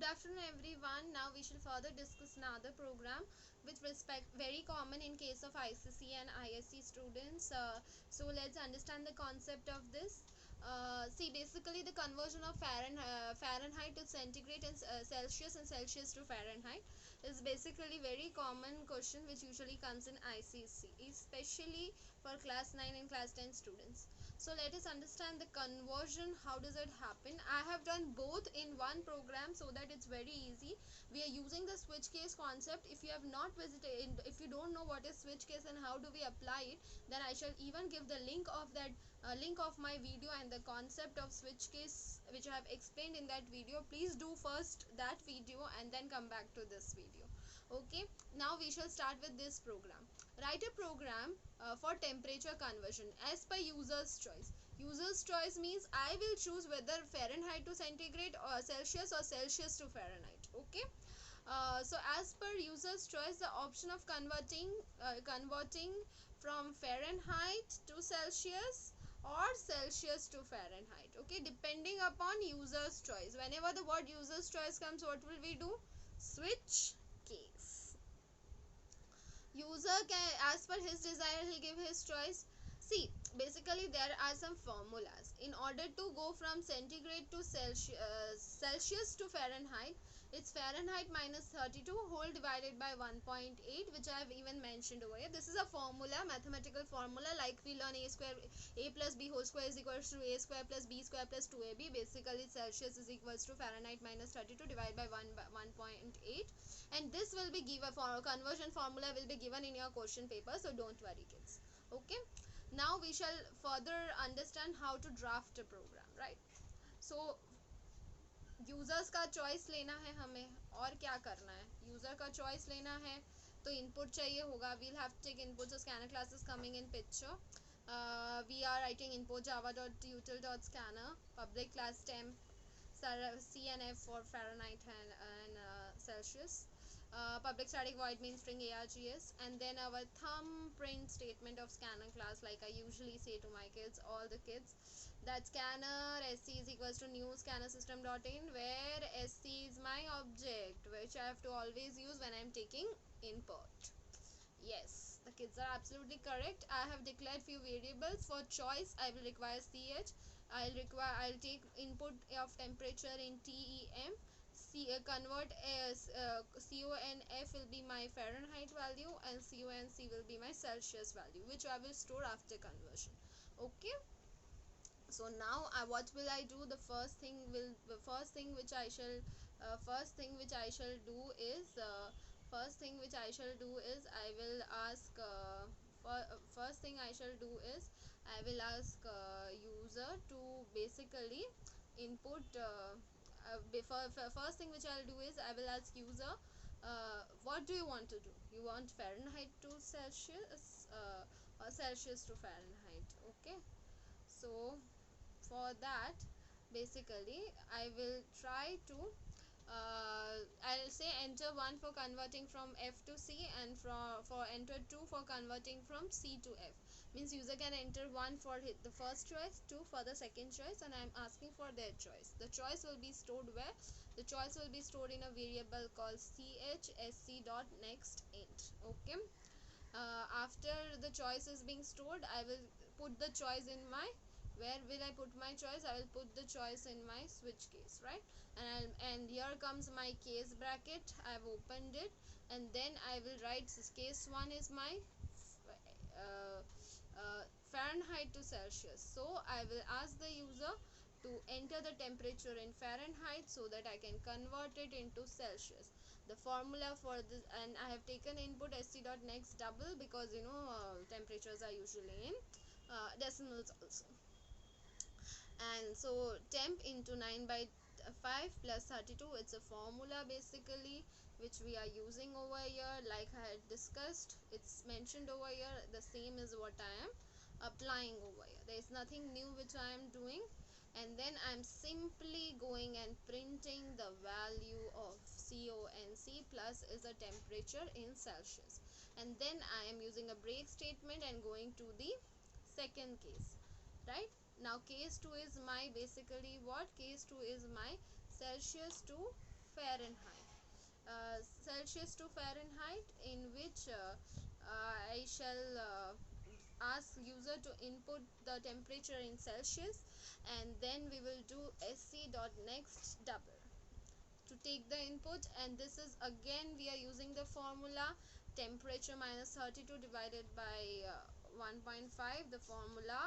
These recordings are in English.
afternoon everyone. Now we shall further discuss another program with respect very common in case of ICC and ISC students. So let's understand the concept of this. See, basically the conversion of Fahrenheit to centigrade and Celsius and Celsius to Fahrenheit is basically very common question which usually comes in ICC, especially for class 9 and class 10 students. So let us understand the conversion. How does it happen? I have done both in one program so that it's very easy. We are using the switch case concept. If you have not visited, if you don't know what is switch case and how do we apply it, then I shall even give the link of that link of my video and the concept of switch case which I have explained in that video. Please do first that video and then come back to this video. Okay, now we shall start with this program. Write a program for temperature conversion as per user's choice. User's choice means I will choose whether Fahrenheit to centigrade or Celsius to Fahrenheit. Okay, so as per user's choice, the option of converting from Fahrenheit to Celsius or Celsius to Fahrenheit. Okay, depending upon user's choice. Whenever the word user's choice comes, what will we do? Switch case. User can, as per his desire, he'll give his choice. See, basically there are some formulas. In order to go from centigrade to Celsius to Fahrenheit, it's Fahrenheit minus 32 whole divided by 1.8, which I have even mentioned over here. This is a formula, mathematical formula, like we learn a plus b whole square is equals to a square plus b square plus 2ab. Basically Celsius is equals to Fahrenheit minus 32 divided by 1.8, and this will be given for conversion formula will be given in your question paper, so don't worry kids. Okay, now we shall further understand how to draft a program, right? So users का choice लेना है हमें, और क्या करना है? User का choice लेना है तो इनपुट चाहिए होगा. We'll have to take input. So scanner class is coming in picture. We are writing input java.util.scanner, public class temp, C and F for Fahrenheit and Celsius. Public static void main string args, and then our thumbprint statement of scanner class, like I usually say to my kids, all the kids, that scanner sc is equals to new scanner system.in, where sc is my object which I have to always use when I'm taking input. Yes, the kids are absolutely correct. I have declared few variables. For choice I will require ch. I'll take input of temperature in tem. Convert as CONF will be my Fahrenheit value, and CONC will be my Celsius value, which I will store after conversion. Okay, so now what will I do? The first thing which I shall do is I will ask first thing I shall do is I will ask user to basically input first thing which I'll do is I will ask user, what do you want to do? You want Fahrenheit to Celsius or Celsius to Fahrenheit? Okay, so for that basically I will try to I'll say enter 1 for converting from F to C, and for enter 2 for converting from C to F. Means user can enter 1 for the first choice, 2 for the second choice, and I'm asking for their choice. The choice will be stored where? The choice will be stored in a variable called chsc.nextInt. Okay, after the choice is being stored, I will put the choice in my, where will I put my choice? I will put the choice in my switch case, right? And here comes my case bracket. I've opened it, and then I will write case 1 is my Fahrenheit to Celsius. So I will ask the user to enter the temperature in Fahrenheit so that I can convert it into Celsius. The formula for this, and I have taken input sc.next double because temperatures are usually in decimals also. And so temp into 9 by 5 plus 32, it's a formula basically which we are using over here. Like I had discussed, it's mentioned over here, the same is what I am applying over here. There is nothing new which I am doing, and then I'm simply going and printing the value of CONC plus is a temperature in Celsius, and then I am using a break statement and going to the second case, right? Now case 2 is my, basically what? Case 2 is my Celsius to Fahrenheit. Celsius to Fahrenheit, in which I shall ask user to input the temperature in Celsius, and then we will do SC dot next double to take the input. And this is again we are using the formula temperature minus 32 divided by 1.5, the formula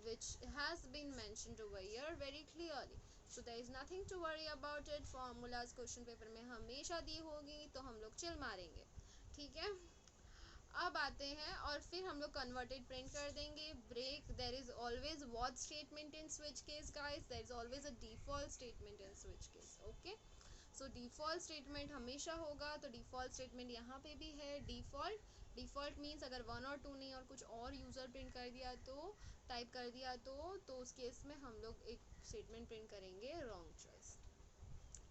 which has been mentioned over here very clearly. So there is nothing to worry about it. formulas question paper में हमेशा दी होगी, तो हम लोग chill मारेंगे, ठीक है। अब आते हैं और फिर हम लोग कन्वर्टेड प्रिंट कर देंगे। Break, there is always what statement in switch case guys, there is always a default statement in switch case, okay. So default statement हमेशा होगा, तो डिफ़ॉल्ट स्टेटमेंट यहाँ पे भी है डिफ़ॉल्ट मीन्स अगर 1 और 2 नहीं और कुछ और यूज़र प्रिंट कर दिया तो टाइप कर दिया तो उस केस में हम लोग एक स्टेटमेंट प्रिंट करेंगे रॉन्ग चॉइस।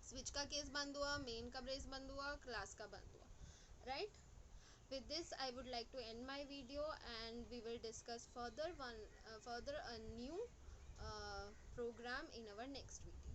स्विच का केस बंद हुआ, मेन का ब्रेस बंद हुआ, क्लास का बंद हुआ, right. With this I would like to end my video, and we will discuss further a new program in our next video.